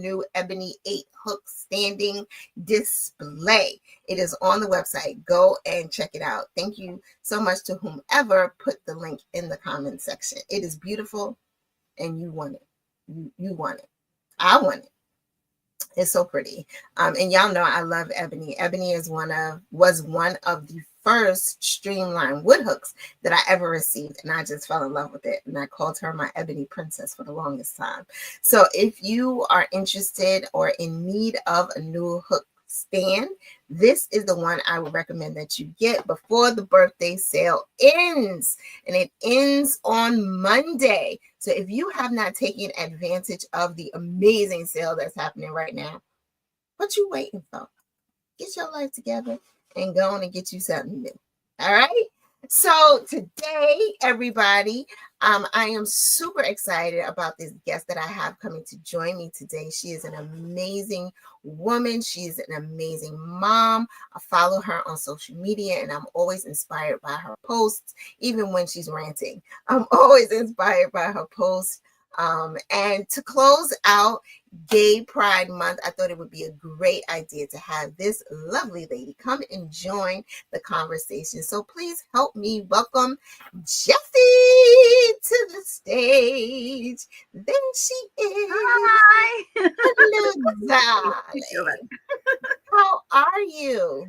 new Ebony 8 hook standing display. It is on the website. Go and check it out. Thank you so much to whomever put the link in the comment section. It is beautiful and you want it. You want it. I want it. It's so pretty. And y'all know I love Ebony. Ebony was one of the first streamlined wood hooks that I ever received, and I just fell in love with it, and I called her my Ebony Princess for the longest time. So if you are interested or in need of a new hook stand, this is the one I would recommend that you get before the birthday sale ends, and it ends on Monday. So if you have not taken advantage of the amazing sale that's happening right now, what you waiting for? Get your life together and go on and get you something new. All right. So today, everybody, I am super excited about this guest that I have coming to join me today. She is an amazing woman. She's an amazing mom. I follow her on social media, and I'm always inspired by her posts, even when she's ranting. I'm always inspired by her posts. And to close out Gay Pride Month, I thought it would be a great idea to have this lovely lady come and join the conversation. So please help me welcome Jessie to the stage. There she is. Hi. Hello, darling. How are you?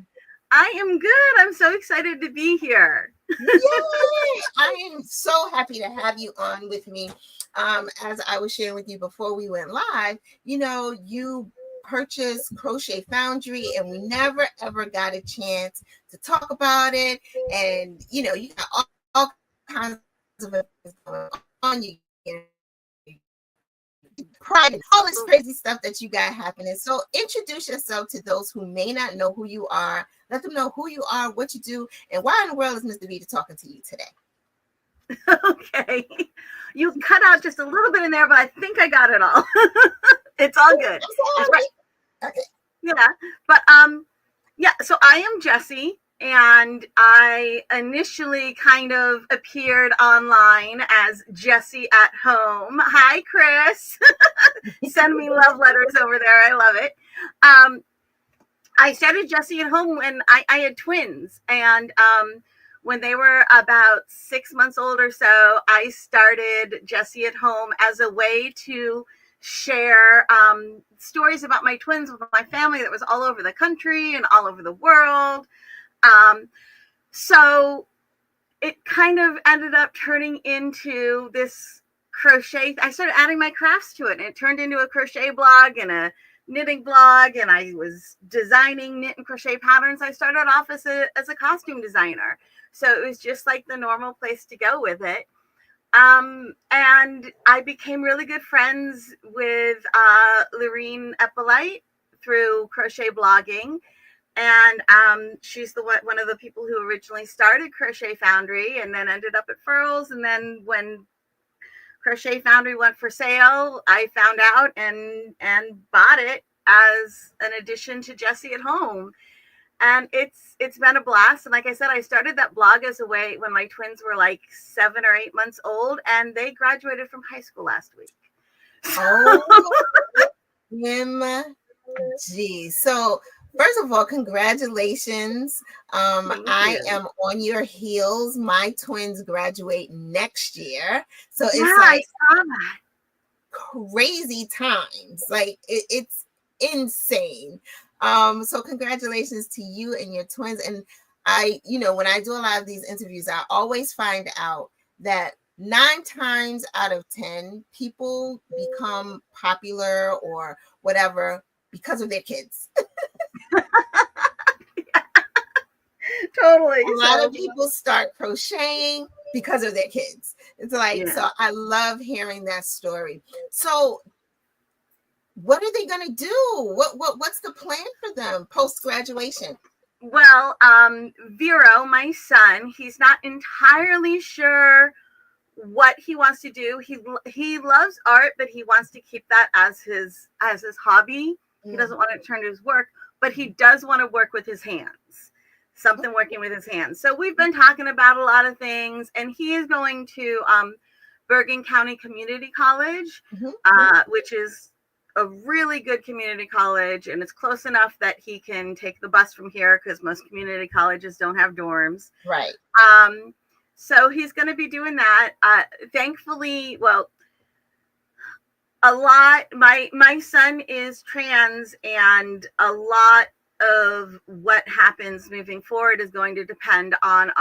I am good. I'm so excited to be here. Yay! I am so happy to have you on with me. As I was sharing with you before we went live, you purchased Crochet Foundry, and we never ever got a chance to talk about it. And you got all kinds of things going on. You pride and all this crazy stuff that you got happening. So introduce yourself to those who may not know who you are. Let them know who you are, what you do, and why in the world is Mr. Vita talking to you today? Okay. You cut out just a little bit in there, but I think I got it all. It's all good. Right. Okay. Yeah. But so I am Jessie, and I initially kind of appeared online as Jessie at Home. Hi, Chris. Send me love letters over there. I love it. I started Jessie at Home when I had twins, and when they were about 6 months old or so, I started Jessie at Home as a way to share stories about my twins with my family that was all over the country and all over the world. So it kind of ended up turning into this crochet. I started adding my crafts to it, and it turned into a crochet blog and a knitting blog, and I was designing knit and crochet patterns. I started off as a costume designer, so it was just like the normal place to go with it. And I became really good friends with Lorene Eppolite through crochet blogging, and she's one of the people who originally started Crochet Foundry and then ended up at Furls. And then when Crochet Foundry went for sale, I found out and bought it as an addition to Jessie at Home. And it's been a blast. And like I said, I started that blog as a way when my twins were like 7 or 8 months old, and they graduated from high school last week. Oh, MG. So first of all, congratulations. I am on your heels. My twins graduate next year. So it's I saw that. Crazy times. Like it's insane. So congratulations to you and your twins. And I, when I do a lot of these interviews, I always find out that 9 times out of 10 people become popular or whatever because of their kids. Totally. A lot of people start crocheting because of their kids. It's like, So I love hearing that story. So what are they going to do? What's the plan for them post-graduation? Well, Vero, my son, he's not entirely sure what he wants to do. He loves art, but he wants to keep that as his hobby. He doesn't want to turn to his work, but he does want to work with his hands. Something working with his hands. So we've been talking about a lot of things, and he is going to Bergen County Community College, which is a really good community college, and it's close enough that he can take the bus from here because most community colleges don't have dorms. Right. So he's going to be doing that. Thankfully, well, a lot. My son is trans, and a lot of what happens moving forward is going to depend on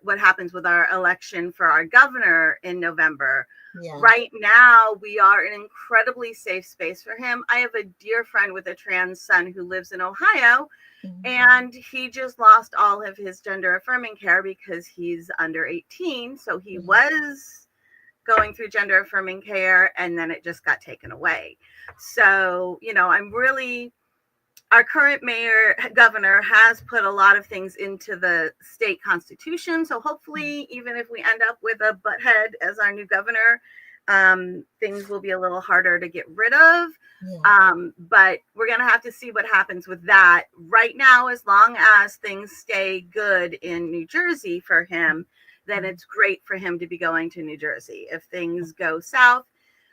what happens with our election for our governor in November. Yeah. Right now, we are an incredibly safe space for him. I have a dear friend with a trans son who lives in Ohio, and he just lost all of his gender affirming care because he's under 18. So he was going through gender affirming care, and then it just got taken away. So, our current governor has put a lot of things into the state constitution. So hopefully, even if we end up with a butthead as our new governor, things will be a little harder to get rid of. Yeah. But we're going to have to see what happens with that. Right now, as long as things stay good in New Jersey for him, then it's great for him to be going to New Jersey. If things go south,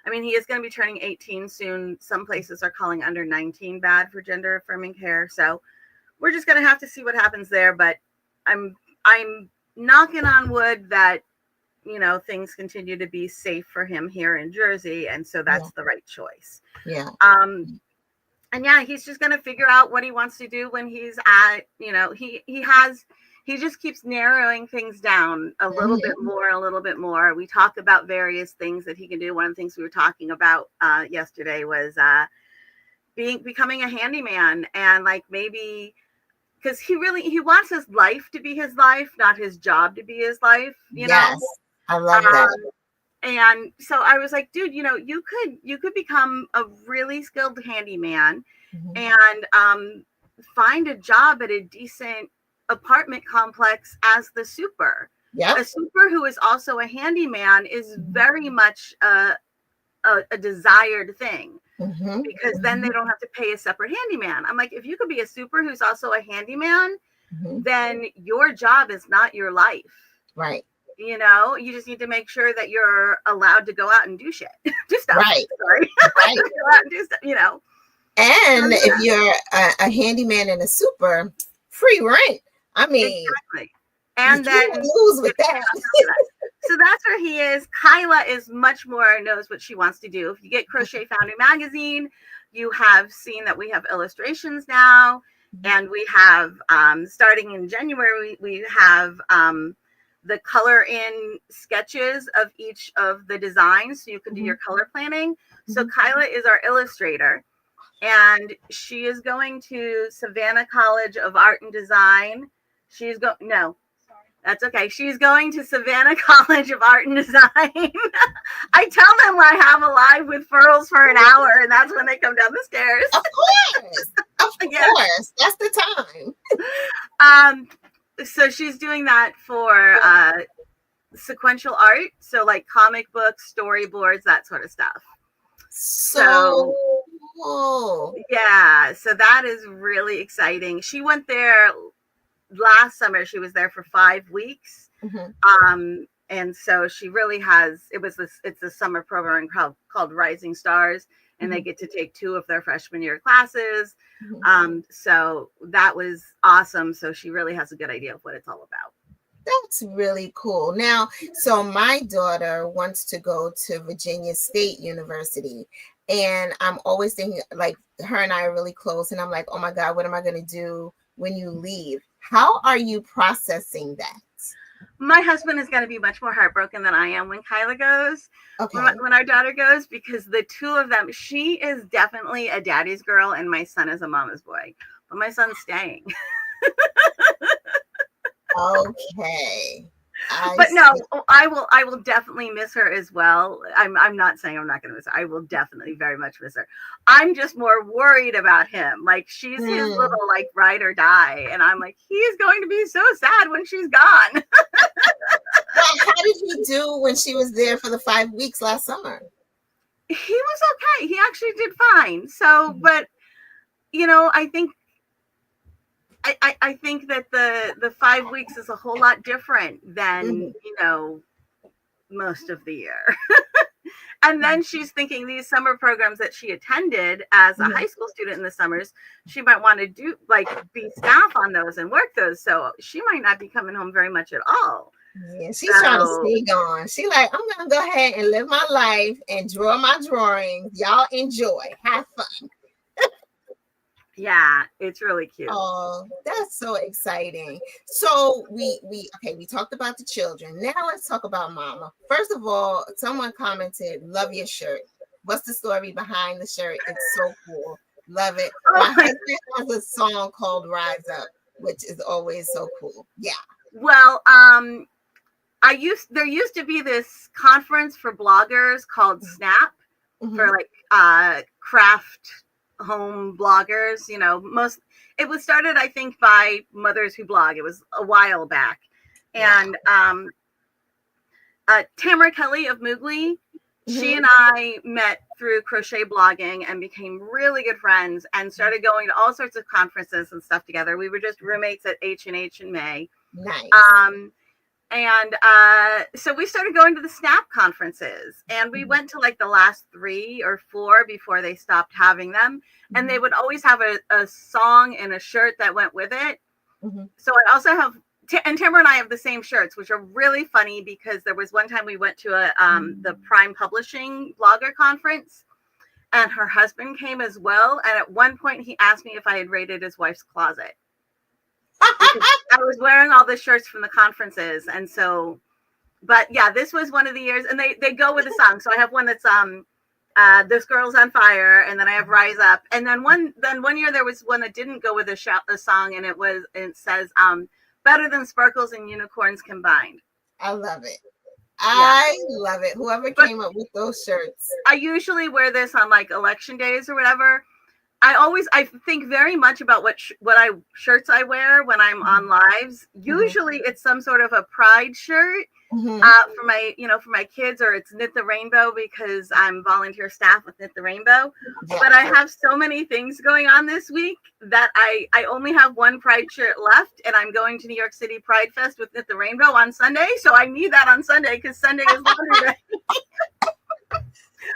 I mean, he is going to be turning 18 soon. Some places are calling under 19 bad for gender affirming care. So we're just going to have to see what happens there. But I'm knocking on wood that, things continue to be safe for him here in Jersey. And so that's the right choice. Yeah. And yeah, he's just going to figure out what he wants to do when he's at, he just keeps narrowing things down a little bit more. We talk about various things that he can do. One of the things we were talking about yesterday was becoming a handyman, and like maybe because he wants his life to be his life, not his job to be his life. You know, I love that. And so I was like, dude, you could become a really skilled handyman and find a job at a decent apartment complex as the super. Yeah. A super who is also a handyman is very much a desired thing because then they don't have to pay a separate handyman. I'm like, if you could be a super who's also a handyman, then your job is not your life. Right. You just need to make sure that you're allowed to go out and do shit. Do stuff. Right. Sorry. Right. Go out and do stuff, And if you're a handyman and a super, free rent. I mean, exactly. And then lose with that. So that's where he is. Kyla is much more knows what she wants to do. If you get Crochet Foundry magazine, you have seen that we have illustrations now, and we have starting in January we have the color in sketches of each of the designs, so you can do your color planning. So Kyla is our illustrator, and she is going to Savannah College of Art and Design. That's okay. She's going to Savannah College of Art and Design. I tell them I have a live with Furls for an hour, and that's when they come down the stairs. Of course. Of course. That's the time. So she's doing that for sequential art. So like comic books, storyboards, that sort of stuff. So cool. Yeah. So that is really exciting. She went there last summer. She was there for 5 weeks. And so she really has, it's a summer program called Rising Stars, and they get to take 2 of their freshman year classes. So that was awesome. So she really has a good idea of what it's all about. That's really cool. Now, so my daughter wants to go to Virginia State University, and I'm always thinking, like, her and I are really close, and I'm like, oh my God, what am I going to do when you leave? How are you processing that? My husband is going to be much more heartbroken than I am when Kyla goes, when our daughter goes, because the 2 of them, she is definitely a daddy's girl and my son is a mama's boy, but my son's staying. Okay. But no, I will definitely miss her as well. I'm not saying I'm not going to miss her. I will definitely very much miss her. I'm just more worried about him. Like, she's his little like ride or die, and I'm like, he's going to be so sad when she's gone. Well, how did you do when she was there for the 5 weeks last summer? He was okay. He actually did fine. So, but I think that the 5 weeks is a whole lot different than most of the year. And then she's thinking these summer programs that she attended as a high school student in the summers, she might want to do like be staff on those and work those. So she might not be coming home very much at all. Yeah, she's trying to stay gone. She like, I'm gonna go ahead and live my life and draw my drawings. Y'all enjoy, have fun. Yeah, it's really cute. Oh, that's so exciting. So we talked about the children. Now let's talk about Mama. First of all, someone commented, "Love your shirt." What's the story behind the shirt? It's so cool. Love it. My husband has a song called "Rise Up," which is always so cool. Yeah. Well, there used to be this conference for bloggers called Snap for like craft home bloggers. You know, it was started, I think, by mothers who blog. It was a while back. And Tamara Kelly of Moogly, she and I met through crochet blogging and became really good friends and started going to all sorts of conferences and stuff together. We were just roommates at H&H in May. Nice. And so we started going to the Snap conferences, and we went to like the last 3 or 4 before they stopped having them. And they would always have a song and a shirt that went with it. So I also have, and Tamara and I have the same shirts, which are really funny because there was one time we went to the Prime Publishing blogger conference, and her husband came as well. And at one point he asked me if I had raided his wife's closet. I was wearing all the shirts from the conferences. And so, but yeah, this was one of the years, and they go with the song. So I have one that's This Girl's on Fire, and then I have Rise Up. And then one year there was one that didn't go with the song, and it says Better Than Sparkles and Unicorns Combined. I love it. I love it. Whoever came up with those shirts. I usually wear this on like election days or whatever. I think very much about what shirts I wear when I'm on lives. Usually it's some sort of a pride shirt for my kids, or it's Knit the Rainbow because I'm volunteer staff with Knit the Rainbow. Yeah. But I have so many things going on this week that I only have one pride shirt left, and I'm going to New York City Pride Fest with Knit the Rainbow on Sunday. So I need that on Sunday because Sunday is laundry day.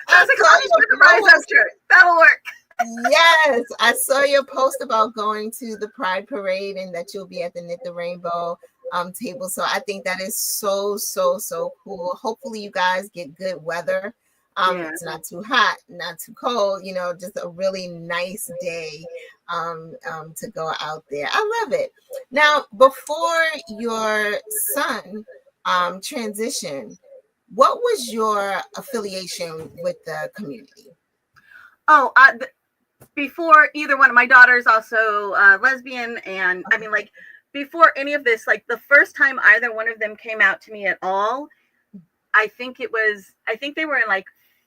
I was like, I'll just wear the Rise Up shirt. That'll work. Yes, I saw your post about going to the Pride Parade and that you'll be at the Knit the Rainbow table. So I think that is so cool. Hopefully you guys get good weather. It's not too hot, not too cold, just a really nice day to go out there. I love it. Now, before your son transitioned, what was your affiliation with the community? Oh, before either one of my daughters, also lesbian, and I mean, like, before any of this, like the first time either one of them came out to me at all, I think they were in like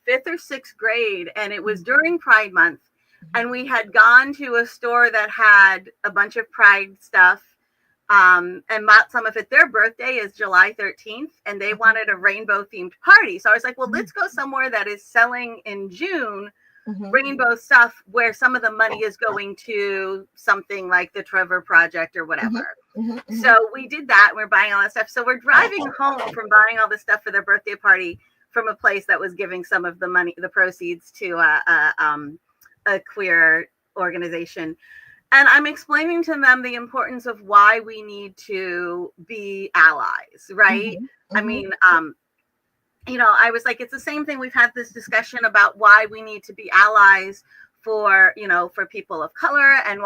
5th or 6th grade, and it was during Pride Month, and we had gone to a store that had a bunch of Pride stuff, and bought some of it. Their birthday is July 13th, and they wanted a rainbow themed party. So I was like, well, let's go somewhere that is selling in June rainbow stuff where some of the money is going to something like the Trevor Project or whatever. So we did that. We're buying all that stuff. So we're driving home from buying all this stuff for their birthday party from a place that was giving some of the money, the proceeds, to a queer organization. And I'm explaining to them the importance of why we need to be allies, right? I mean, I was like, it's the same thing. We've had this discussion about why we need to be allies for people of color, and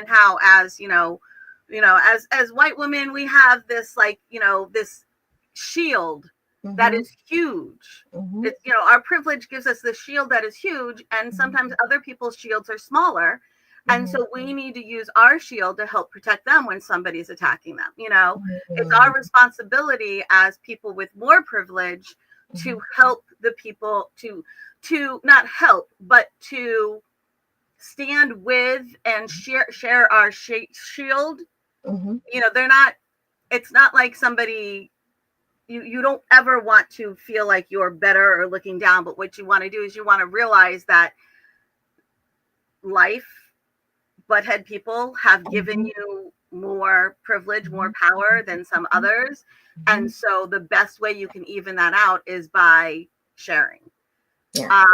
how as white women, we have this this shield that is huge. It's, our privilege gives us this shield that is huge, and sometimes other people's shields are smaller. And so we need to use our shield to help protect them when somebody's attacking them. It's our responsibility as people with more privilege to help the people, to not help, but to stand with and share our shield. It's not like somebody, you don't ever want to feel like you're better or looking down, but what you want to do is you want to realize that life, butthead people have given you more privilege, more power than some others. And so the best way you can even that out is by sharing. Yeah.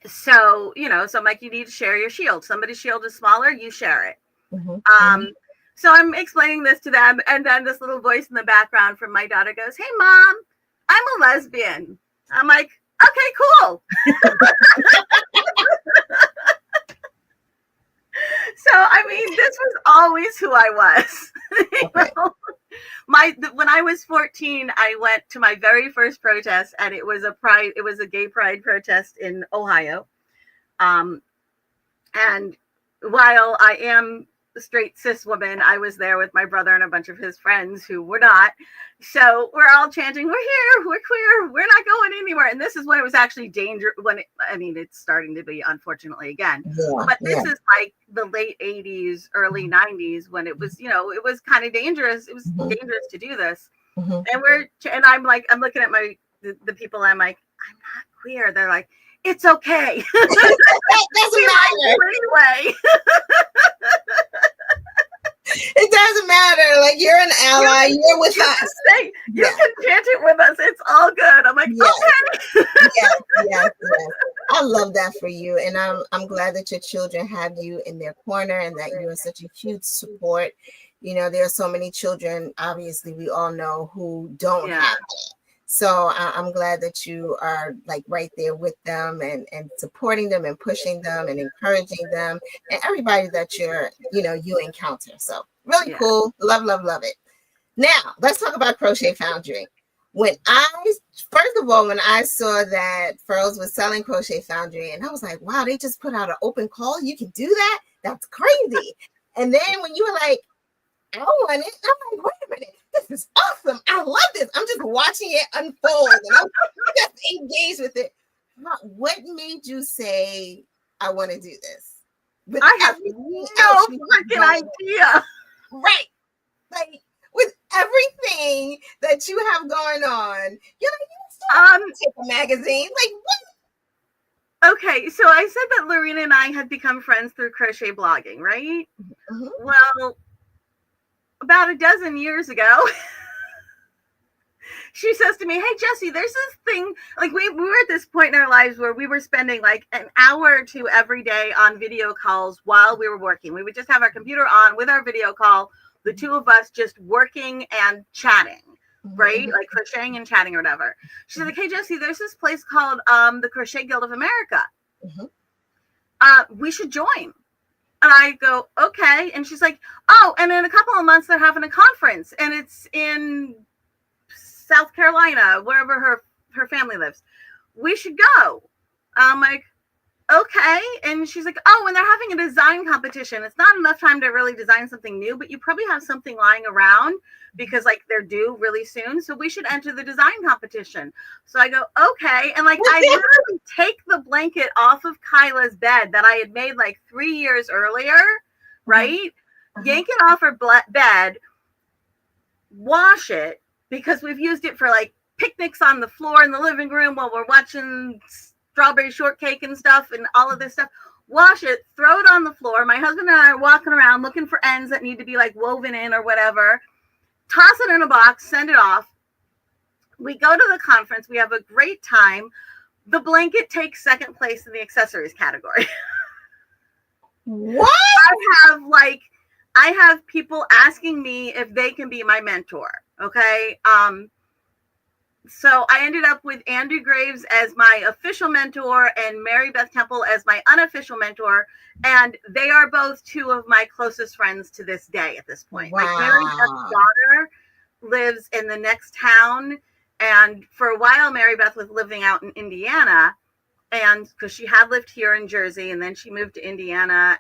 So, so I'm like, you need to share your shield. Somebody's shield is smaller, you share it. So I'm explaining this to them, and then this little voice in the background from my daughter goes, "Hey, Mom, I'm a lesbian." I'm like, okay, cool. So, I mean, this was always who I was. Okay. When I was 14, I went to my very first protest, and it was a gay pride protest in Ohio. And while I am a straight cis woman, I was there with my brother and a bunch of his friends who were not. So we're all chanting, "We're here, we're queer, we're not going anywhere." And this is when it was actually dangerous. It's starting to be, unfortunately, again. Yeah, but this is like the late 80s, early 90s, when it was, it was kind of dangerous. It was dangerous to do this. And I'm looking at the people. I'm like, "I'm not queer." They're like, "It's okay." That doesn't matter. Anyway. It doesn't matter. Like, you're an ally. You're with us. You can chant it with us. It's all good. I'm like, okay. Yes. I love that for you, and I'm glad that your children have you in their corner, and that you are such a huge support. There are so many children, obviously, we all know, who don't have that. So I'm glad that you are like right there with them and supporting them and pushing them and encouraging them and everybody that you encounter. So really cool. Love it. Now let's talk about Crochet Foundry. First of all, when I saw that Furls was selling Crochet Foundry, and I was like, wow, they just put out an open call. You can do that? That's crazy. And then when you were like, I want it, I'm like, wait a minute, this is awesome. I love this. I'm just watching it unfold, and I'm just engaged with it. What made you say, I want to do this? I have no fucking idea. Right. Like, with everything that you have going on, you're like, take a magazine. Like, what? Okay, so I said that Lorena and I had become friends through crochet blogging, right? Well, about a dozen years ago, she says to me, "Hey, Jessie, there's this thing." Like, we were at this point in our lives where we were spending like an hour or two every day on video calls while we were working. We would just have our computer on with our video call, the two of us just working and chatting, right? Like crocheting and chatting or whatever. She's like, "Hey, Jessie, there's this place called the Crochet Guild of America. We should join." And I go, "Okay." And she's like, "Oh, and in a couple of months, they're having a conference, and it's in South Carolina, wherever her family lives. We should go." I'm like, "Okay." And she's like, "Oh, and they're having a design competition. It's not enough time to really design something new, but you probably have something lying around because like they're due really soon. So we should enter the design competition." So I go, "Okay." And like, I literally take the blanket off of Kyla's bed that I had made like 3 years earlier, right? Yank it off her bed, wash it, because we've used it for like picnics on the floor in the living room while we're watching Strawberry Shortcake and stuff and all of this stuff. Wash it, throw it on the floor. My husband and I are walking around looking for ends that need to be like woven in or whatever. Toss it in a box, send it off. We go to the conference. We have a great time. The blanket takes second place in the accessories category. What? I have people asking me if they can be my mentor. Okay. So I ended up with Andrew Graves as my official mentor and Mary Beth Temple as my unofficial mentor. And they are both two of my closest friends to this day at this point. Wow. Like, Mary Beth's daughter lives in the next town. And for a while, Mary Beth was living out in Indiana. And because she had lived here in Jersey, and then she moved to Indiana.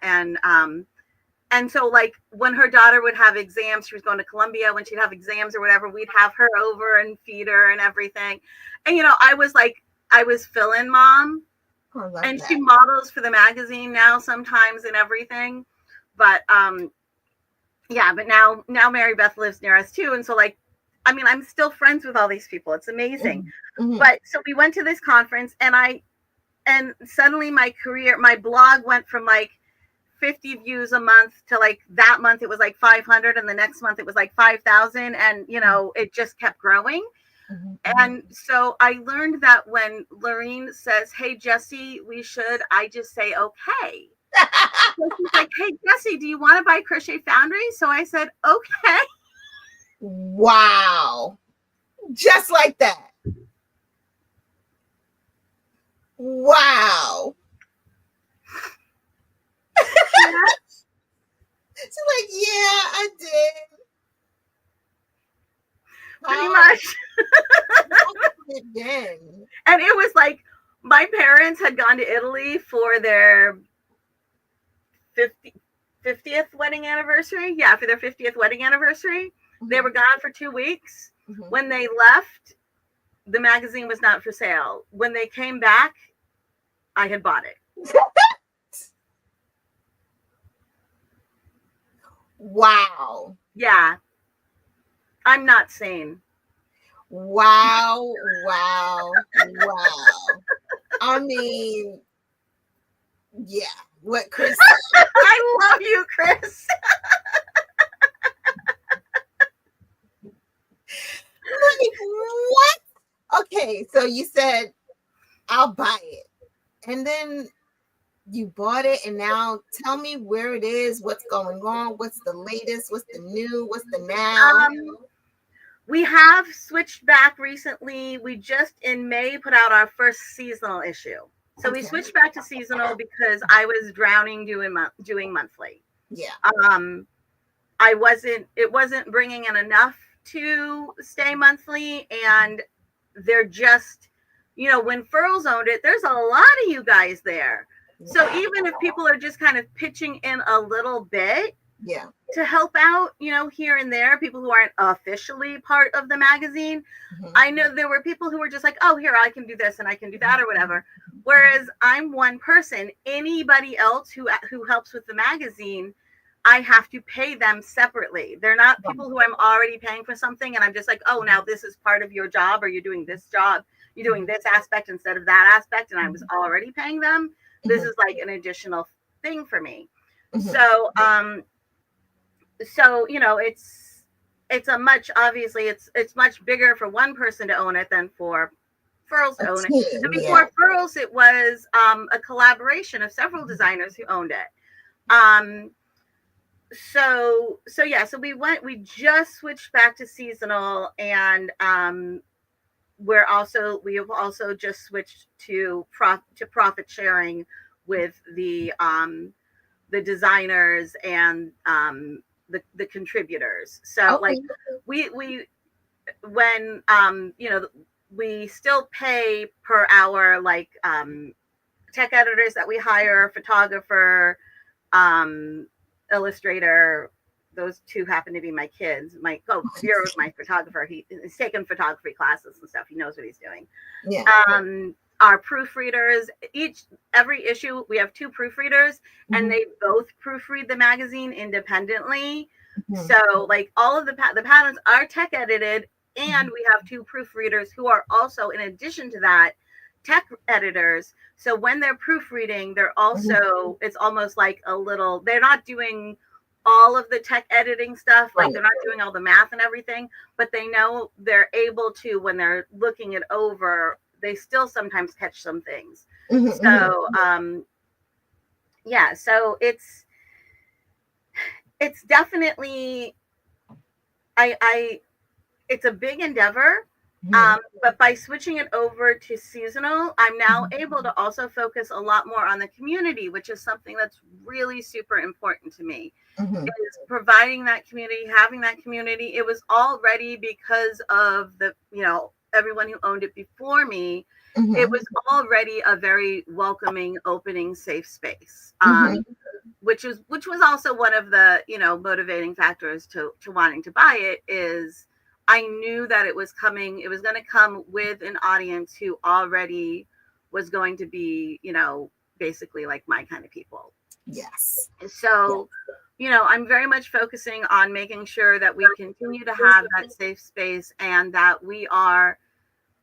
And so, like, when her daughter would have exams, she was going to Columbia. When she'd have exams or whatever, we'd have her over and feed her and everything. And, I was fill-in mom. And that. She models for the magazine now sometimes and everything. But, but now Mary Beth lives near us too. And so, like, I'm still friends with all these people. It's amazing. But so we went to this conference, and suddenly my blog went from like 50 views a month to like that month it was like 500, and the next month it was like 5,000, and it just kept growing. And so I learned that when Lorene says, "Hey, Jessie, we should," I just say, "Okay." So she's like, "Hey, Jessie, do you want to buy Crochet Foundry?" So I said, "Okay." Wow. Just like that. Wow. Yeah. She's like, yeah, I did. Pretty much. And it was like my parents had gone to Italy for their 50th wedding anniversary. Yeah, for their 50th wedding anniversary. They were gone for 2 weeks. When they left, the magazine was not for sale. When they came back, I had bought it. Wow. Yeah. I'm not sane. Wow. Wow. Wow. I mean, yeah. What Chris said. I love you, Chris. Like, what? Okay, so you said, I'll buy it. And then you bought it, and now tell me where it is, what's going on, what's the latest, what's the new, what's the now? We have switched back recently. We just in May put out our first seasonal issue. So we switched back to seasonal because I was drowning doing monthly. Yeah. It wasn't bringing in enough to stay monthly, and they're just, when Furls owned it, there's a lot of you guys there. So even if people are just kind of pitching in a little bit to help out, here and there, people who aren't officially part of the magazine, I know there were people who were just like, oh, here, I can do this and I can do that or whatever. Whereas I'm one person. Anybody else who helps with the magazine, I have to pay them separately. They're not people who I'm already paying for something and I'm just like, oh, now this is part of your job, or you're doing this job, you're doing this aspect instead of that aspect, and I was already paying them. This is like an additional thing for me. So it's a much, obviously it's much bigger for one person to own it than for Furls to own it. And before Furls, it was a collaboration of several designers who owned it. So we just switched back to seasonal, and we have also just switched to profit sharing with the designers and the contributors. So we still pay per hour, like tech editors that we hire, photographer, illustrator. Those two happen to be my kids. Zero is my photographer. He's taken photography classes and stuff. He knows what he's doing. Yeah. Our proofreaders, every issue we have 2 proofreaders, and they both proofread the magazine independently. So like all of the patterns are tech edited, and we have 2 proofreaders who are also, in addition to that, tech editors. So when they're proofreading, they're also, it's almost like they're not doing all of the tech editing stuff, like they're not doing all the math and everything, but they know they're able to, when they're looking it over, they still sometimes catch some things. So so it's definitely, it's a big endeavor. But by switching it over to seasonal, I'm now able to also focus a lot more on the community, which is something that's really super important to me. Is providing that community, having that community. It was already because of the, everyone who owned it before me. It was already a very welcoming, opening, safe space. Which was also one of the, motivating factors to wanting to buy it. Is I knew that it was going to come with an audience who already was going to be, basically like my kind of people. Yes. So, I'm very much focusing on making sure that we continue to have that safe space, and that we are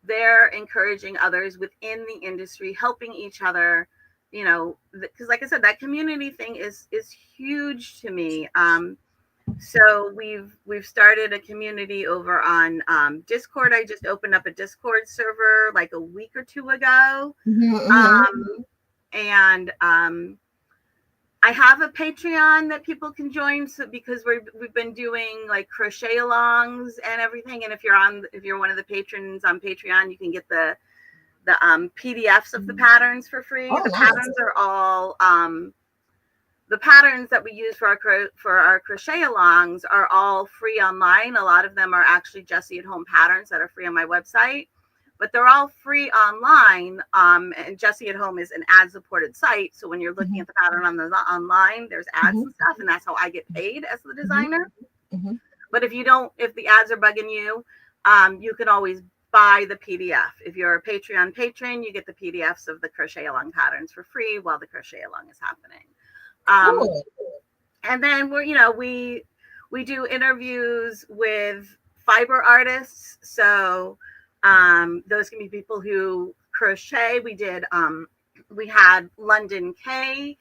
there encouraging others within the industry, helping each other, because like I said, that community thing is huge to me. So we've started a community over on Discord. I just opened up a Discord server like a week or two ago. Mm-hmm. And I have a Patreon that people can join, so because we've been doing like crochet alongs and everything. And if you're one of the patrons on Patreon, you can get the PDFs of the patterns for free. Oh, The nice. patterns are all the patterns that we use for our crochet alongs are all free online. A lot of them are actually Jessie at Home patterns that are free on my website, but they're all free online. And Jessie at Home is an ad supported site, so when you're looking at the pattern on the online, there's ads and stuff, and that's how I get paid as the designer. Mm-hmm. But if the ads are bugging you, you can always buy the PDF. If you're a Patreon patron, you get the PDFs of the crochet along patterns for free while the crochet along is happening. Cool. And then we do interviews with fiber artists. So those can be people who crochet. We had London K.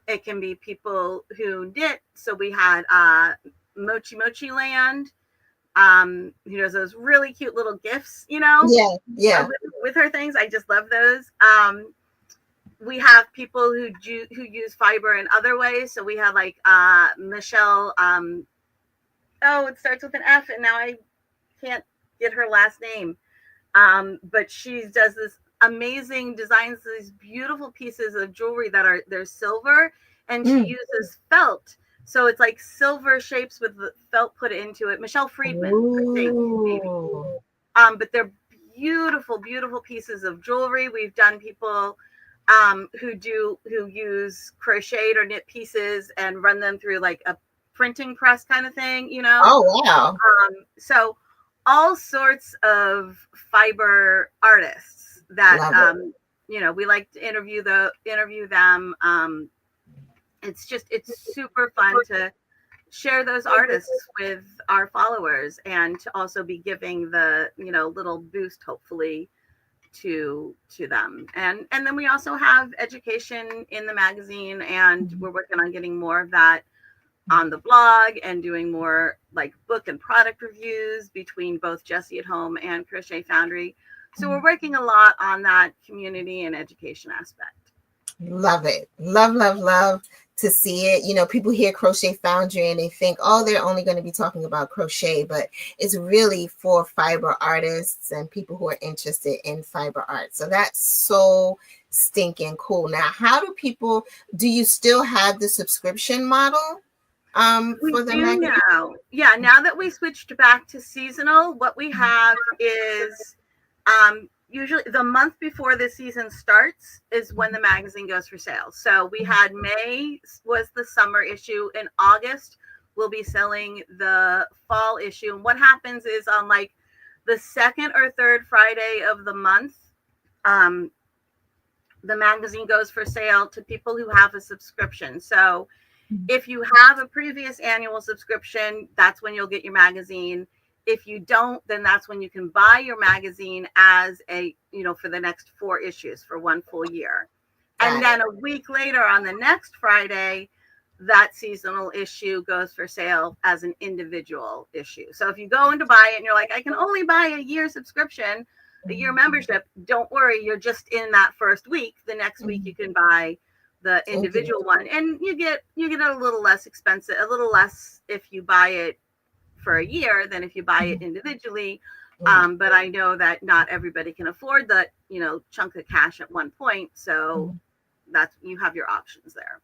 It can be people who knit. So we had Mochi Mochi Land, who does those really cute little gifts, Yeah. with her things. I just love those. We have people who use fiber in other ways. So we have like Michelle. It starts with an F, and now I can't get her last name. But she does this amazing designs, these beautiful pieces of jewelry they're silver, and she uses felt. So it's like silver shapes with the felt put into it. Michelle Friedman, I think, maybe. But they're beautiful, beautiful pieces of jewelry. We've done people who use crocheted or knit pieces and run them through like a printing press kind of thing, Oh, wow. So all sorts of fiber artists that we like to interview them. It's super fun to share those artists with our followers, and to also be giving the little boost, hopefully, to them. And then we also have education in the magazine, and we're working on getting more of that on the blog, and doing more like book and product reviews between both Jessie at Home and Crochet Foundry. So we're working a lot on that community and education aspect. Love it. Love to see it. People hear Crochet Foundry and they think, oh, they're only going to be talking about crochet, but it's really for fiber artists and people who are interested in fiber art. So that's so stinking cool. Now, do you still have the subscription model? We do now. Yeah, now that we switched back to seasonal, what we have is usually the month before the season starts is when the magazine goes for sale. So we had May was the summer issue. In August, we'll be selling the fall issue. And what happens is on like the second or third Friday of the month, the magazine goes for sale to people who have a subscription. So if you have a previous annual subscription, that's when you'll get your magazine. If you don't, then that's when you can buy your magazine as for the next 4 issues for 1 full year. And then a week later on the next Friday, that seasonal issue goes for sale as an individual issue. So if you go in to buy it and you're like, I can only buy a year subscription, a year membership, don't worry, you're just in that first week. The next week you can buy the individual one, and you get a little less expensive, a little less if you buy it for a year than if you buy it individually. But I know that not everybody can afford that chunk of cash at one point, so you have your options there.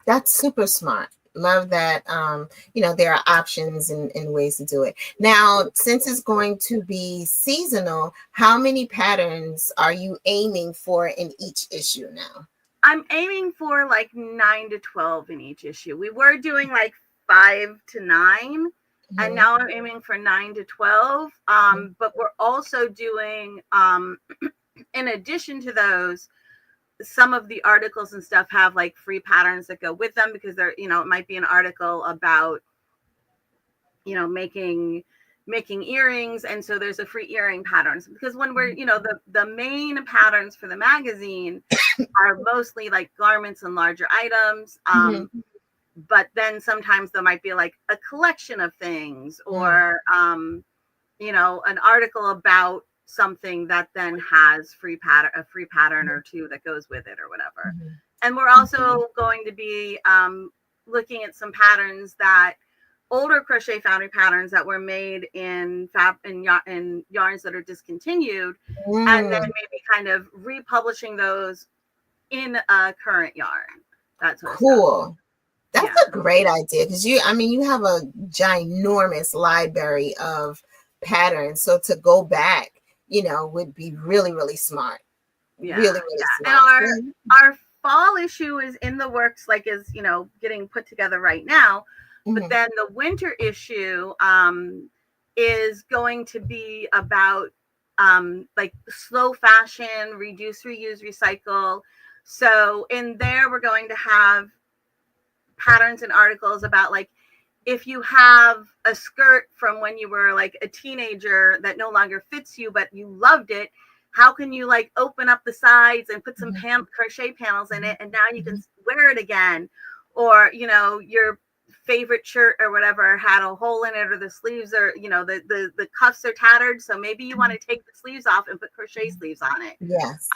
That's super smart. Love that. There are options and ways to do it. Now, since it's going to be seasonal, how many patterns are you aiming for in each issue now? I'm aiming for like 9 to 12 in each issue. We were doing like 5 to 9, and now I'm aiming for 9 to 12. But we're also doing, in addition to those, some of the articles and stuff have like free patterns that go with them, because they're, it might be an article about, making earrings, and so there's a free earring patterns, because when we're the main patterns for the magazine are mostly like garments and larger items. but then sometimes there might be like a collection of things, or you know, an article about something that then has a free pattern or two that goes with it or whatever. And we're also going to be looking at some patterns, that older Crochet Foundry patterns that were made in yarns that are discontinued, and then maybe kind of republishing those in a current yarn. That sort of stuff. That's a great idea, because you have a ginormous library of patterns. So to go back, would be really, really smart. Really, really smart. And our fall issue is in the works, like is, getting put together right now. But then the winter issue is going to be about like slow fashion, reduce, reuse, recycle. So in there, we're going to have patterns and articles about, like, if you have a skirt from when you were like a teenager that no longer fits you, but you loved it, how can you like open up the sides and put some crochet panels in it, and now you can wear it again? Or, your favorite shirt or whatever had a hole in it, or the sleeves are, the cuffs are tattered, so maybe you want to take the sleeves off and put crochet sleeves on it. Yes.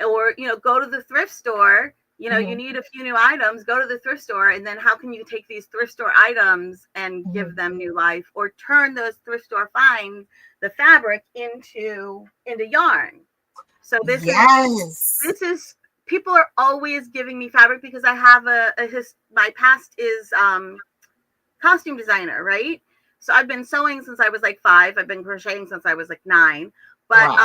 Or, go to the thrift store. You need a few new items, go to the thrift store, and then how can you take these thrift store items and give them new life, or turn those thrift store finds, the fabric, into yarn? So this is people are always giving me fabric, because I have my past is costume designer, right? So I've been sewing since I was like 5. I've been crocheting since I was like 9. But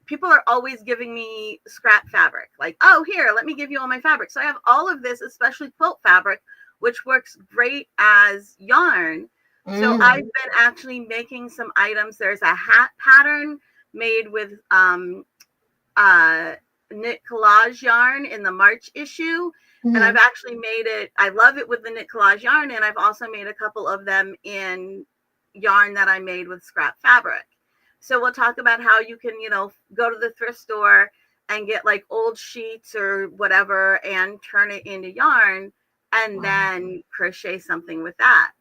people are always giving me scrap fabric, like, oh, here, let me give you all my fabric. So I have all of this, especially quilt fabric, which works great as yarn. So I've been actually making some items. There's a hat pattern made with knit collage yarn in the March issue. And I've actually made it. I love it with the knit collage yarn. And I've also made a couple of them in yarn that I made with scrap fabric. So we'll talk about how you can, go to the thrift store and get like old sheets or whatever and turn it into yarn, and then crochet something with that.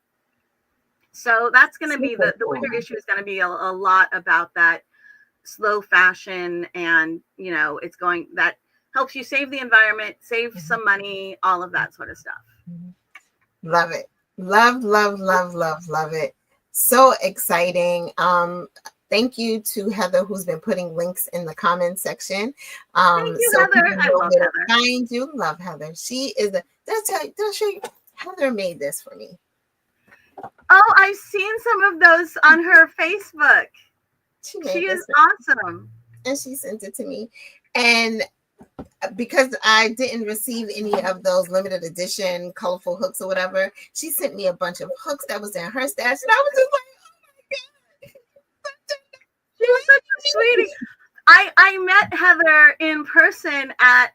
So that's going to be the winter issue is going to be a lot about that slow fashion, and, that helps you save the environment, save some money, all of that sort of stuff. Love it. Love, love, love, love, love it. So exciting. Thank you to Heather, who's been putting links in the comments section. Thank you, Heather. I love Heather. Find you. Love Heather. She is did I show you? Heather made this for me. Oh, I've seen some of those on her Facebook. She is awesome. And she sent it to me. And because I didn't receive any of those limited edition colorful hooks or whatever, she sent me a bunch of hooks that was in her stash. And I was just like, she was such a sweetie. I met Heather in person at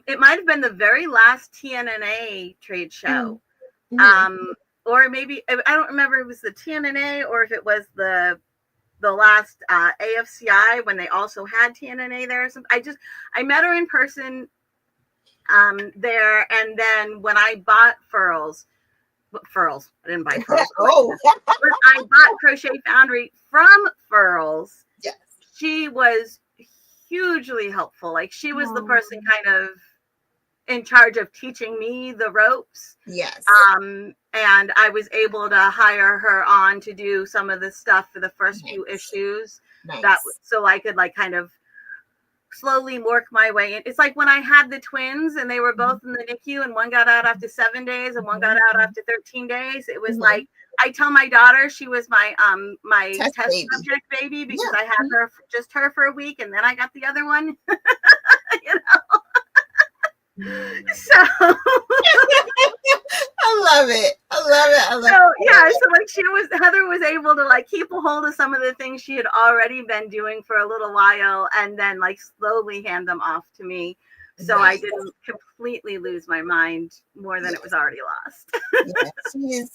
it might have been the very last TNNA trade show. Or maybe I don't remember if it was the TNNA or if it was the last AFCI when they also had TNNA there. I met her in person there, and then when I bought Furls, I didn't buy Furls. When I bought Crochet Foundry from Furls, yes, she was hugely helpful. Like, she was the person kind of in charge of teaching me the ropes. Yes. And I was able to hire her on to do some of the stuff for the first few issues. Nice. So I could like kind of slowly work my way in. It's like when I had the twins and they were both in the NICU, and one got out after 7 days and one got out after 13 days. It was like, I tell my daughter she was my test subject baby, because I had her for a week, and then I got the other one. So I love it. So Heather was able to like keep a hold of some of the things she had already been doing for a little while, and then like slowly hand them off to me, so I didn't completely lose my mind more than it was already lost.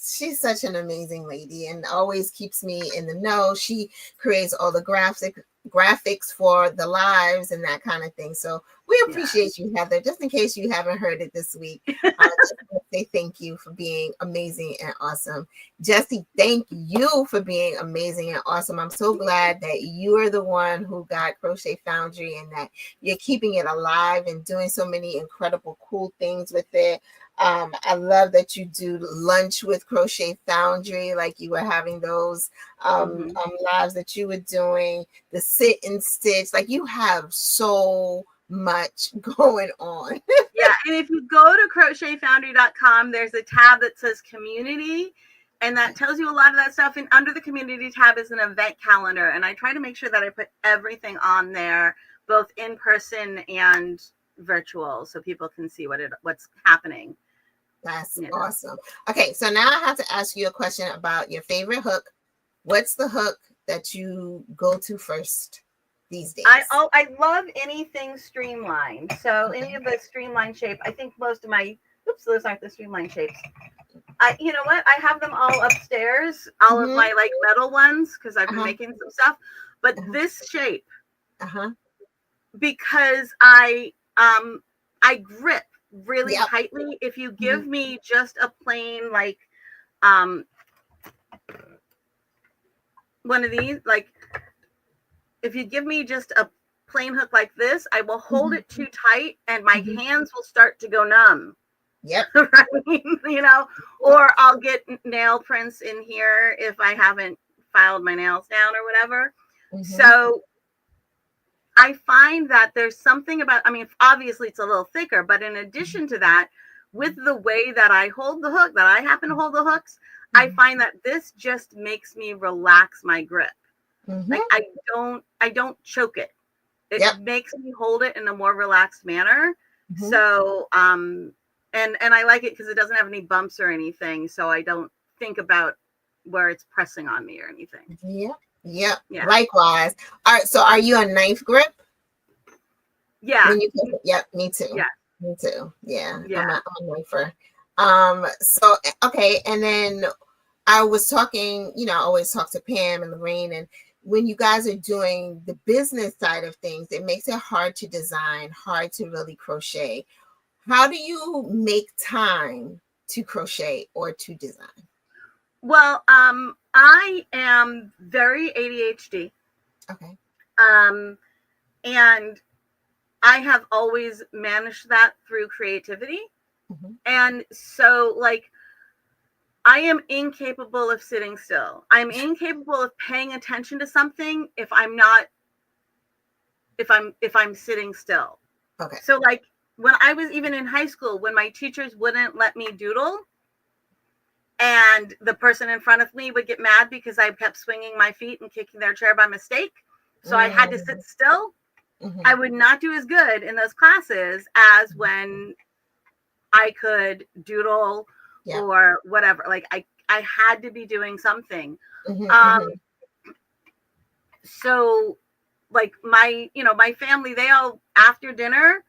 She's such an amazing lady, and always keeps me in the know. She creates all the graphics graphics for the lives and that kind of thing. So we Yeah. appreciate you, Heather. Just in case you haven't heard it this week, just want to say thank you for being amazing and awesome. Jessie, thank you for being amazing and awesome. I'm so glad that you are the one who got Crochet Foundry and that you're keeping it alive and doing so many incredible, cool things with it. I love that you do lunch with Crochet Foundry, like you were having those lives that you were doing, the sit and stitch. Like you have so much going on. Yeah, and if you go to crochetfoundry.com, there's a tab that says community, and that tells you a lot of that stuff. And under the community tab is an event calendar, and I try to make sure that I put everything on there, both in person and virtual, so people can see what's happening. That's awesome. Okay, so now I have to ask you a question about your favorite hook. What's the hook that you go to first these days? I love anything streamlined. So any of the streamlined shape. I think most of my those aren't the streamlined shapes. You know what? I have them all upstairs, all of my like metal ones, because I've been making some stuff. But this shape, because I grip really tightly. If you give me just a plain like one of these, like if you give me just a plain hook like this, I will hold it too tight and my hands will start to go numb. Yep. Right? You know, or I'll get nail prints in here if I haven't filed my nails down or whatever. So I find that there's something about, I mean, obviously it's a little thicker, but in addition to that, with the way that I hold the hook, that I happen to hold the hooks, I find that this just makes me relax my grip. Like I don't choke it. It makes me hold it in a more relaxed manner. So, and I like it because it doesn't have any bumps or anything. So I don't think about where it's pressing on me or anything. Yeah. Likewise. All right. So are you a knife grip? Yeah. Yep. Me too. Yeah. Me too. Yeah. I'm a knifer. So, okay. And then I was talking, I always talk to Pam and Lorraine, and when you guys are doing the business side of things, it makes it hard to design, hard to really crochet. How do you make time to crochet or to design? Well, I am very ADHD. Okay. And I have always managed that through creativity. And so like I am incapable of sitting still. I'm incapable of paying attention to something if I'm sitting still. Okay. So like when I was even in high school, when my teachers wouldn't let me doodle and the person in front of me would get mad because I kept swinging my feet and kicking their chair by mistake, so I had to sit still, I would not do as good in those classes as when I could doodle or whatever. Like I had to be doing something. So like my family, they all, after dinner,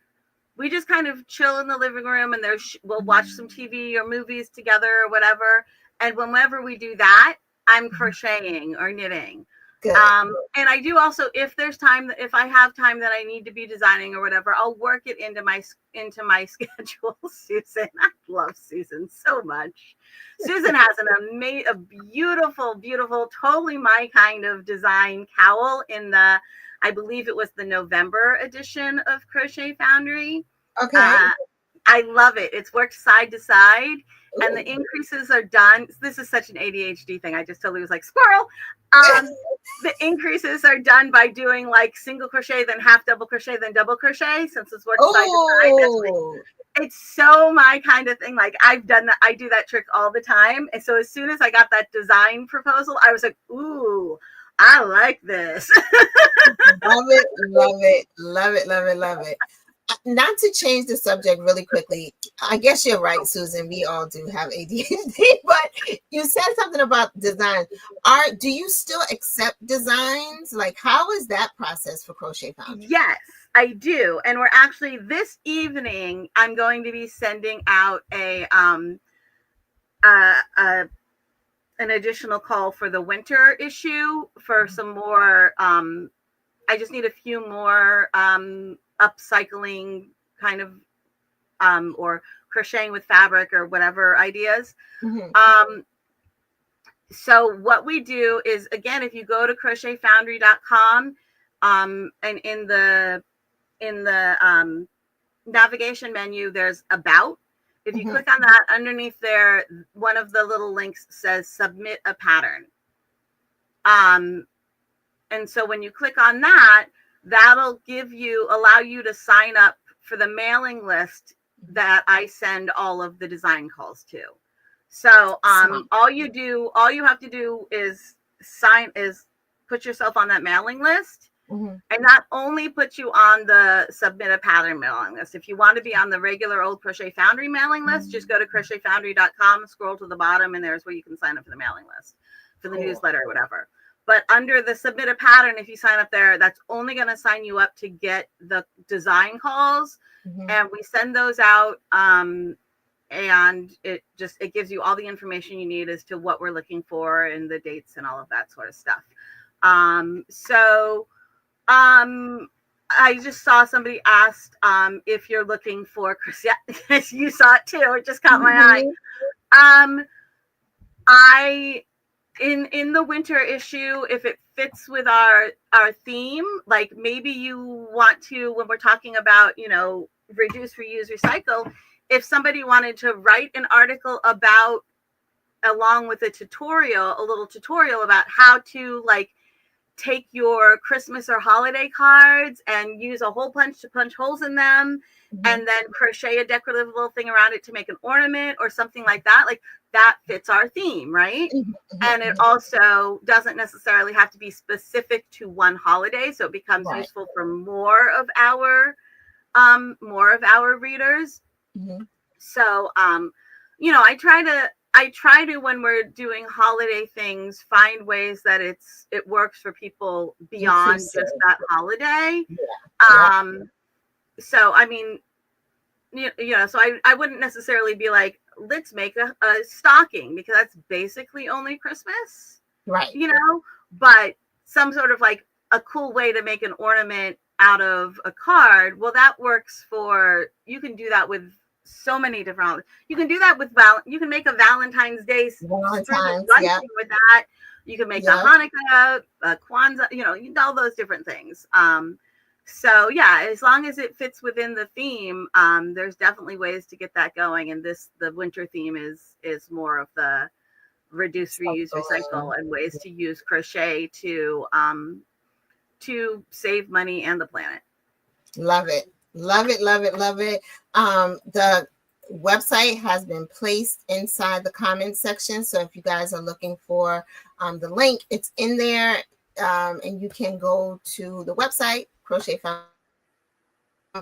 we just kind of chill in the living room and we'll watch some TV or movies together or whatever. And whenever we do that, I'm crocheting or knitting. Good. And I do also, if I have time that I need to be designing or whatever, I'll work it into my schedule. Susan, I love Susan so much. Susan has a beautiful, beautiful, totally my kind of design cowl in I believe it was the November edition of Crochet Foundry. Okay. I love it. It's worked side to side. Ooh. And the increases are done. This is such an ADHD thing. I just totally was like, squirrel. The increases are done by doing like single crochet, then half double crochet, then double crochet, since it's worked side to side. It's so my kind of thing. Like I've done that. I do that trick all the time. And so as soon as I got that design proposal, I was like, ooh, I like this. Love it, love it, love it, love it, love it. Not to change the subject really quickly, I guess you're right, Susan. We all do have ADHD, but you said something about design. Do you still accept designs? Like, how is that process for Crochet Foundry? Yes, I do. And we're actually, this evening, I'm going to be sending out an additional call for the winter issue for some more I just need a few more upcycling kind of or crocheting with fabric or whatever ideas. Mm-hmm. So what we do is, again, if you go to crochetfoundry.com, and in the navigation menu, there's about. If you Mm-hmm. click on that, underneath there, one of the little links says submit a pattern. And so when you click on that, that'll allow you to sign up for the mailing list that I send all of the design calls to. So all you have to do is put yourself on that mailing list. Mm-hmm. And that only puts you on the submit a pattern mailing list. If you want to be on the regular old Crochet Foundry mailing list, just go to crochetfoundry.com, scroll to the bottom, and there's where you can sign up for the mailing list, for the newsletter or whatever. But under the submit a pattern, if you sign up there, that's only going to sign you up to get the design calls. Mm-hmm. And we send those out. And it gives you all the information you need as to what we're looking for and the dates and all of that sort of stuff. I just saw somebody asked if you're looking for Chris. Yeah, you saw it too. It just caught my eye. In the winter issue, if it fits with our theme, like maybe you want to, when we're talking about, reduce, reuse, recycle, if somebody wanted to write an article about, along with a little tutorial about how to take your Christmas or holiday cards and use a hole punch to punch holes in them, and then crochet a decorative little thing around it to make an ornament or something like that, that fits our theme, right? And it also doesn't necessarily have to be specific to one holiday, so it becomes useful for more of our readers. So I try to, when we're doing holiday things, find ways that it works for people beyond just that holiday. So I mean, so I wouldn't necessarily be like, let's make a stocking, because that's basically only Christmas, right? But some sort of a cool way to make an ornament out of a card. Well, that works you can do that with so many different. You can do that with you can make a Valentine's Day with that. You can make a Hanukkah, a Kwanzaa, all those different things. So yeah, as long as it fits within the theme, there's definitely ways to get that going. And the winter theme is more of the reduce, reuse, recycle, and ways to use crochet to save money and the planet. Love it. Love it, love it, love it. The website has been placed inside the comments section. So if you guys are looking for the link, it's in there. And you can go to the website, Crochet Foundry,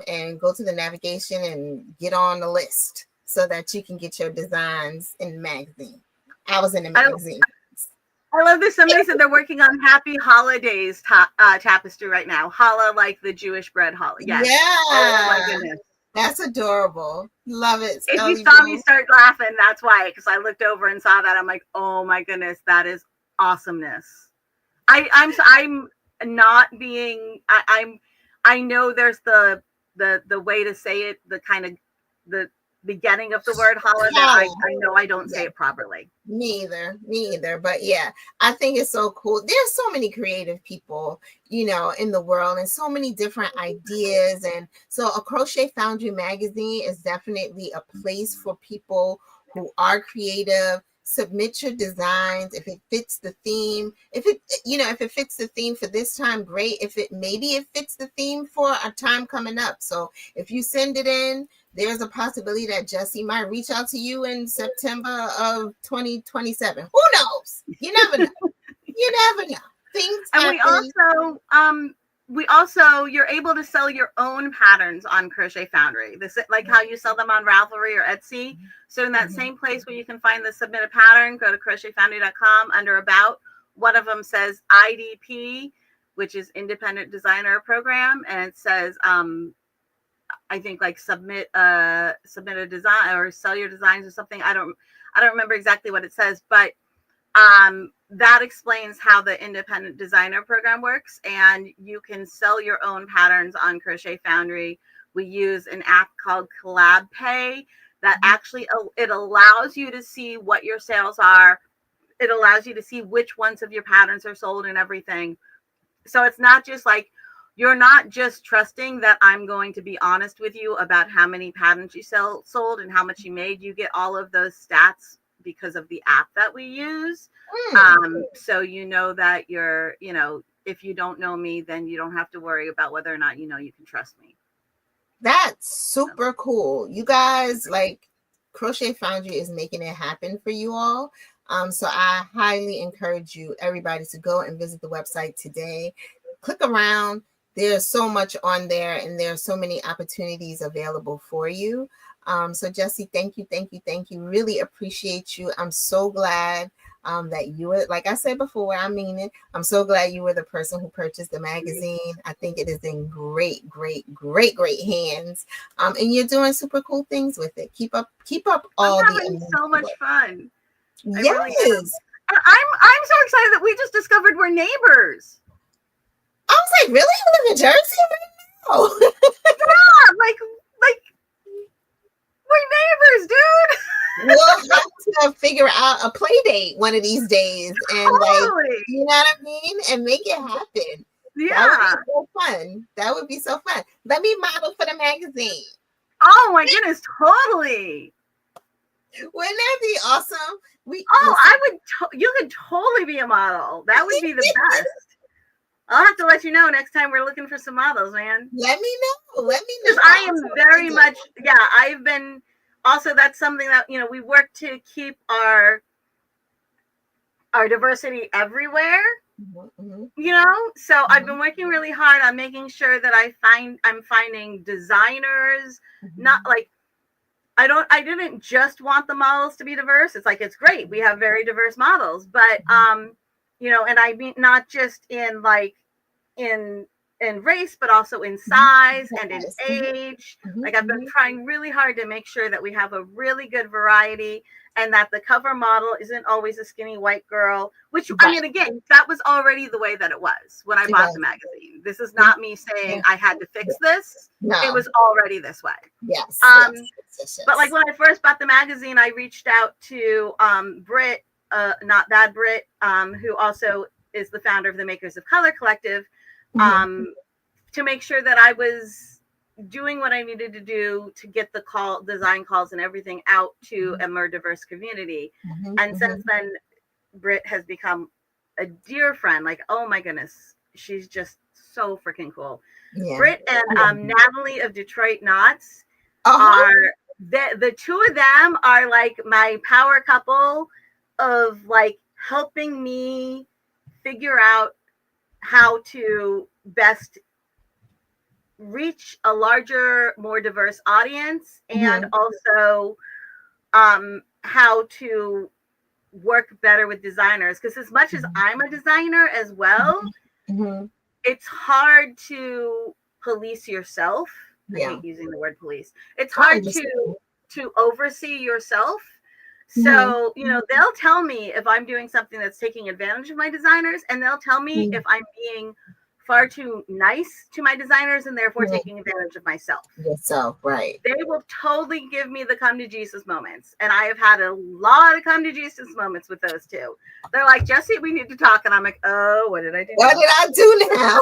and go to the navigation and get on the list so that you can get your designs in the magazine. I was in the magazine. I love this. Somebody said they're working on Happy Holidays tapestry right now. Challah, like the Jewish bread challah. Yes. Yeah. Oh my goodness. That's adorable. Love it. If you saw me start laughing, that's why, because I looked over and saw that. I'm like, oh my goodness, that is awesomeness. I'm not being. I know there's the way to say it, the kind of the beginning of the word challah that I know I don't say it properly. Me either. But yeah, I think it's so cool. There's so many creative people, in the world, and so many different ideas. And so a Crochet Foundry magazine is definitely a place for people who are creative. Submit your designs if it fits the theme. If it fits the theme for this time, great. If it fits the theme for a time coming up. So if you send it in, there's a possibility that Jessie might reach out to you in September of 2027. Who knows? You never know. Things happen. And we also you're able to sell your own patterns on Crochet Foundry. This like how you sell them on Ravelry or Etsy. So in that same place where you can find the submit a pattern, go to crochetfoundry.com. Under about, one of them says IDP, which is Independent Designer Program, and it says I think submit a design or sell your designs or something. I don't remember exactly what it says, but that explains how the independent designer program works. And you can sell your own patterns on Crochet Foundry. We use an app called Collab Pay that actually, it allows you to see what your sales are. It allows you to see which ones of your patterns are sold and everything. So it's not just like, you're not just trusting that I'm going to be honest with you about how many patterns you sold and how much you made. You get all of those stats because of the app that we use. So you know that you're, you know, if you don't know me, then you don't have to worry about whether or not you know you can trust me. That's super cool. You guys, like, Crochet Foundry is making it happen for you all. So I highly encourage you, everybody, to go and visit the website today. Click around. There's so much on there, and there are so many opportunities available for you. So Jessie, thank you. Really appreciate you. I'm so glad that you were, like I said before, I mean it. I'm so glad you were the person who purchased the magazine. I think it is in great hands. And you're doing super cool things with it. Keep up all I'm having so much fun. Yes. Really, and I'm so excited that we just discovered we're neighbors. I was like, really? You live in Jersey right now? Yeah, like we're neighbors, dude. We'll have to figure out a play date one of these days, and like, you know what I mean, and make it happen. Yeah, that would be so fun. Let me model for the magazine. Oh my goodness, totally. Wouldn't that be awesome? I would. You could totally be a model. That would be the best. I'll have to let you know next time we're looking for some models, man. Let me know. Because I am very much, I've been, also that's something that, you know, we work to keep our diversity everywhere, you know? So I've been working really hard on making sure that I'm finding designers, not like, I didn't just want the models to be diverse. It's like, it's great. We have very diverse models, but, you know, and I mean, not just in like, in race, but also in size and in age. Like, I've been trying really hard to make sure that we have a really good variety, and that the cover model isn't always a skinny white girl, which, I mean, again, that was already the way that it was when I bought the magazine. This is not me saying I had to fix this. No. It was already this way. Yes. But like when I first bought the magazine, I reached out to Britt, Not Bad Britt, who also is the founder of the Makers of Color Collective, to make sure that I was doing what I needed to do to get the design calls and everything out to a more diverse community. And since then, Britt has become a dear friend. Like, oh my goodness, she's just so freaking cool. Britt and Natalie of Detroit Knots are the two of them are like my power couple of like helping me figure out how to best reach a larger, more diverse audience, and also how to work better with designers. Because as much as I'm a designer as well, it's hard to police yourself. I hate using the word police. It's hard to oversee yourself. So, you know, they'll tell me if I'm doing something that's taking advantage of my designers, and they'll tell me if I'm being far too nice to my designers and therefore taking advantage of myself. Right. They will totally give me the come to Jesus moments. And I have had a lot of come to Jesus moments with those two. They're like, Jessie, we need to talk. And I'm like, oh, what did I do? What did I do now?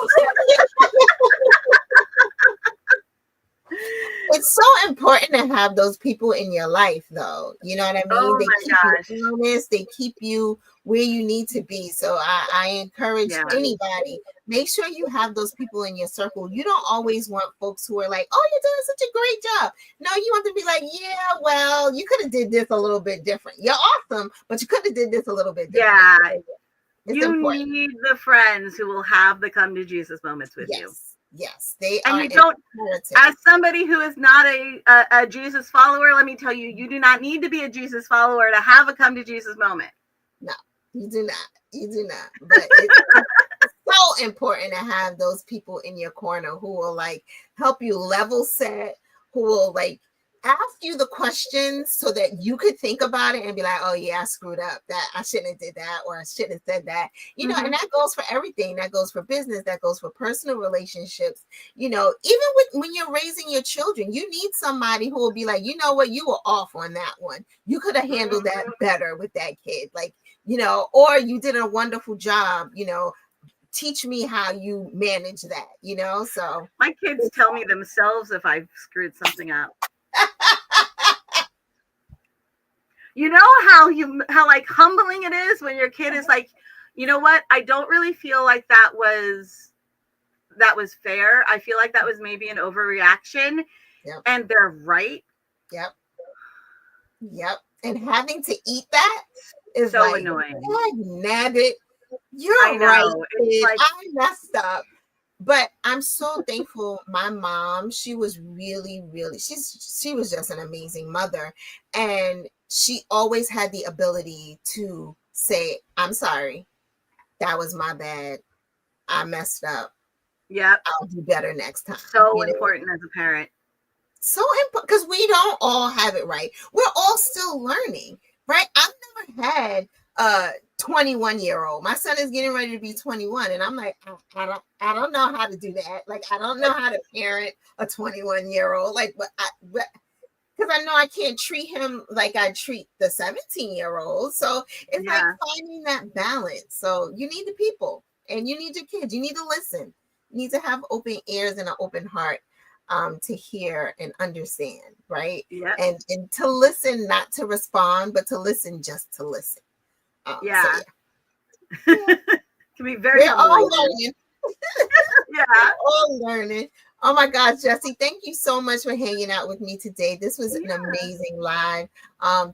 It's so important to have those people in your life, though. You know what I mean? Oh, they keep you honest. They keep you where you need to be. So I encourage anybody, make sure you have those people in your circle. You don't always want folks who are like, oh, you're doing such a great job. No, you want to be like, yeah, well, you could have did this a little bit different. You're awesome, but you could have did this a little bit different. Yeah. You need the friends who will have the come to Jesus moments with you. Yes, they and are. You don't, as somebody who is not a Jesus follower, let me tell you, you do not need to be a Jesus follower to have a come to Jesus moment. No, you do not. You do not. But it's so important to have those people in your corner who will like help you level set, who will like ask you the questions so that you could think about it and be like, oh yeah, I screwed up, that I shouldn't have did that, or I shouldn't have said that, you know. And that goes for everything. That goes for business, that goes for personal relationships, you know. Even with when you're raising your children, you need somebody who will be like, you know what, you were off on that one, you could have handled that better with that kid, like, you know, or you did a wonderful job, you know, teach me how you manage that, you know. So my kids tell me themselves if I've screwed something up. You know how like humbling it is when your kid is like, you know what, I don't really feel like that was fair. I feel like that was maybe an overreaction. Yep. And they're right. Yep. Yep. And having to eat that is so like, annoying. Nabbit, you're right, kid. Like, I messed up. But I'm so thankful. My mom, she was really, really, she was just an amazing mother. And she always had the ability to say, I'm sorry, that was my bad, I messed up. Yeah, I'll do better next time. So important as a parent. So important, because we don't all have it right. We're all still learning, right? I've never had a 21-year-old. My son is getting ready to be 21, and I'm like, I don't know how to do that. Like, I don't know how to parent a 21-year-old. Like, because I know I can't treat him like I treat the 17-year-old. So it's like finding that balance. So you need the people, and you need your kids. You need to listen. You need to have open ears and an open heart. To hear and understand, right? Yeah. And to listen, not to respond, but to listen, just to listen. Yeah. So Can be very We're all learning. All learning. Oh my gosh, Jessie, thank you so much for hanging out with me today. This was an amazing live.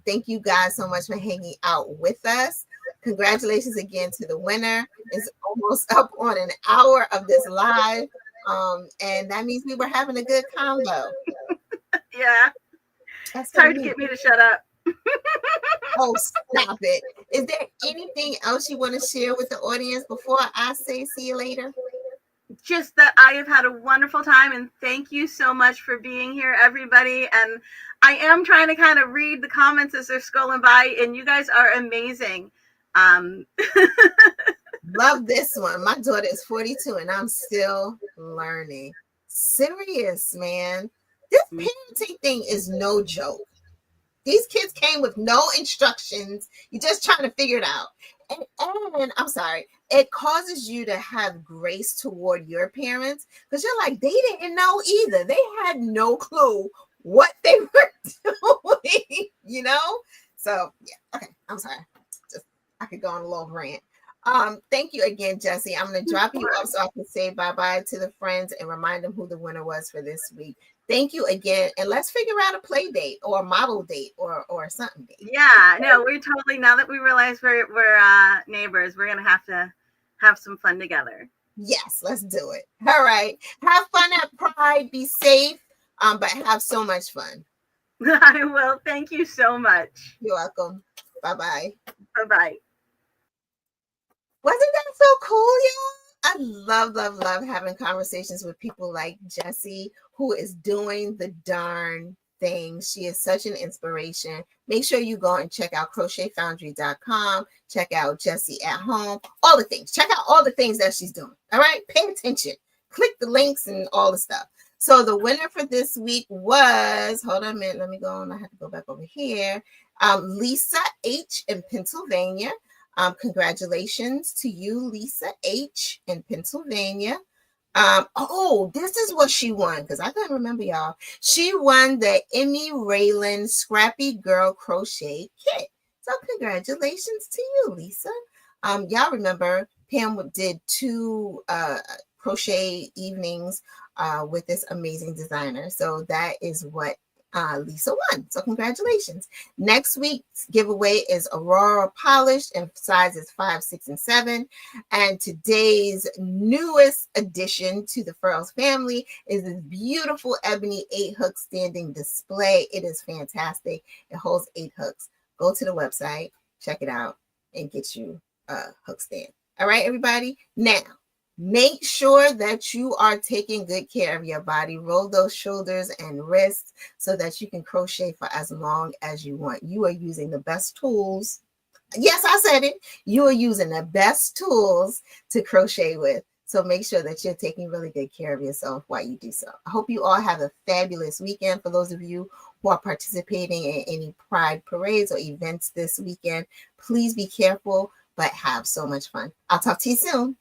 Thank you guys so much for hanging out with us. Congratulations again to the winner. It's almost up on an hour of this live. And that means we were having a good combo. Yeah. That's hard to get me to shut up. Oh, stop it. Is there anything else you want to share with the audience before I say see you later? Just that I have had a wonderful time, and thank you so much for being here, everybody. And I am trying to kind of read the comments as they're scrolling by, and you guys are amazing. Love this one. My daughter is 42 and I'm still learning. Serious, man. This parenting thing is no joke. These kids came with no instructions. You're just trying to figure it out. And I'm sorry, it causes you to have grace toward your parents, because you're like, they didn't know either. They had no clue what they were doing, you know? So, yeah, okay, I'm sorry. I could go on a little rant. Thank you again, Jessie. I'm going to drop you off so I can say bye-bye to the friends and remind them who the winner was for this week. Thank you again. And let's figure out a play date or a model date or something date. Yeah, no, we're totally, now that we realize we're neighbors, we're going to have some fun together. Yes, let's do it. All right. Have fun at Pride. Be safe, but have so much fun. I will. Thank you so much. You're welcome. Bye-bye. Bye-bye. Wasn't that so cool, y'all? I love having conversations with people like Jessie, who is doing the darn thing. She is such an inspiration. Make sure you go and check out crochetfoundry.com. Check out Jessie at home. All the things. Check out all the things that she's doing. All right? Pay attention. Click the links and all the stuff. So the winner for this week was, hold on a minute. Let me go on. I have to go back over here. Lisa H. in Pennsylvania. Congratulations to you, Lisa H. in Pennsylvania. This is what she won, because I couldn't remember, y'all. She won the Emmy Raylan Scrappy Girl Crochet Kit. So congratulations to you, Lisa. Y'all remember Pam did 2 crochet evenings with this amazing designer. So that is what Lisa won. So congratulations. Next week's giveaway is Aurora Polished in sizes 5, 6, and 7. And today's newest addition to the Furls family is this beautiful ebony 8-hook standing display. It is fantastic. It holds 8 hooks. Go to the website, check it out, and get you a hook stand. All right, everybody. Now, Make sure that you are taking good care of your body. Roll those shoulders and wrists so that you can crochet for as long as you want. You are using the best tools. Yes, I said it. You are using the best tools to crochet with. So make sure that you're taking really good care of yourself while you do so. I hope you all have a fabulous weekend. For those of you who are participating in any pride parades or events this weekend, please be careful, but have so much fun. I'll talk to you soon.